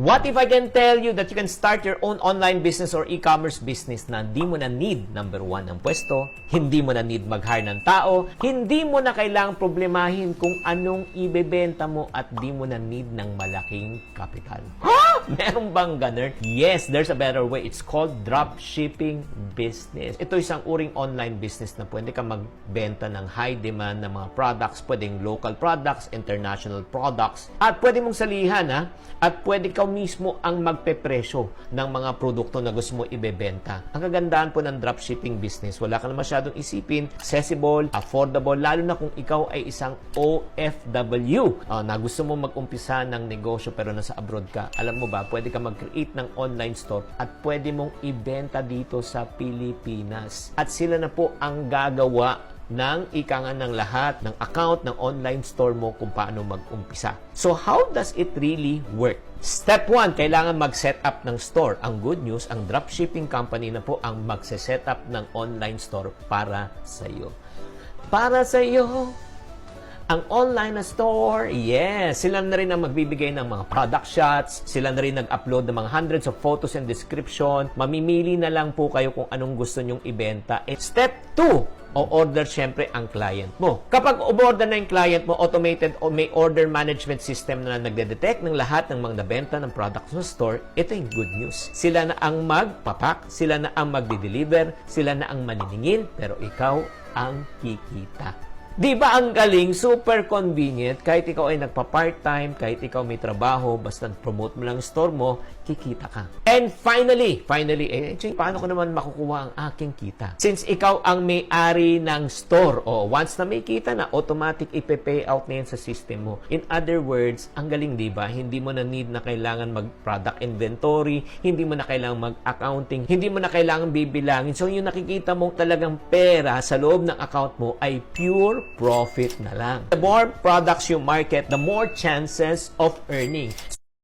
What if I can tell you that you can start your own online business or e-commerce business na hindi mo na need, number 1, ang pwesto, hindi mo na need mag-hire ng tao, hindi mo na kailangang problemahin kung anong ibebenta mo at di mo na need ng malaking kapital. Huh? Meron bang ganun? Yes, there's a better way. It's called dropshipping business. Ito isang uring online business na pwede ka magbenta ng high demand ng mga products, pwedeng local products, international products, at pwede mong salihan, at pwede ka mismo ang magpepresyo ng mga produkto na gusto mo ibebenta. Ang kagandahan po ng dropshipping business, wala ka na masyadong isipin, accessible, affordable, lalo na kung ikaw ay isang OFW na gusto mo mag-umpisa ng negosyo pero nasa abroad ka. Alam mo ba, pwede ka mag-create ng online store at pwede mong ibenta dito sa Pilipinas. At sila na po ang gagawa ng ikangan ng lahat, ng account, ng online store mo kung paano mag-umpisa. So, how does it really work? Step 1, kailangan mag-set up ng store. Ang good news, ang dropshipping company na po ang magse-set up ng online store para sa iyo. Para sa iyo, ang online na store, yes, sila na rin ang magbibigay ng mga product shots, sila na rin nag-upload ng mga hundreds of photos and description. Mamimili na lang po kayo kung anong gusto nyong ibenta. And step 2, o-order syempre ang client mo. Kapag o-order na yung client mo, automated o may order management system na nagde-detect ng lahat ng mga nabenta ng products sa store, ito yung good news. Sila na ang magpapak, sila na ang magde-deliver, sila na ang maniningil, pero ikaw ang kikita. Di ba ang galing? Super convenient. Kahit ikaw ay nagpa-part-time, kahit ikaw may trabaho, basta promote mo lang store mo, kikita ka. And finally, paano ko naman makukuha ang aking kita? Since ikaw ang may-ari ng store, once na may kita na, automatic ipe-pay out na yan sa system mo. In other words, ang galing, di ba? Hindi mo na need na kailangan mag-product inventory, hindi mo na kailangan mag-accounting, hindi mo na kailangan bibilangin. So, yung nakikita mong talagang pera sa loob ng account mo ay pure profit na lang. The more products you market, the more chances of earning.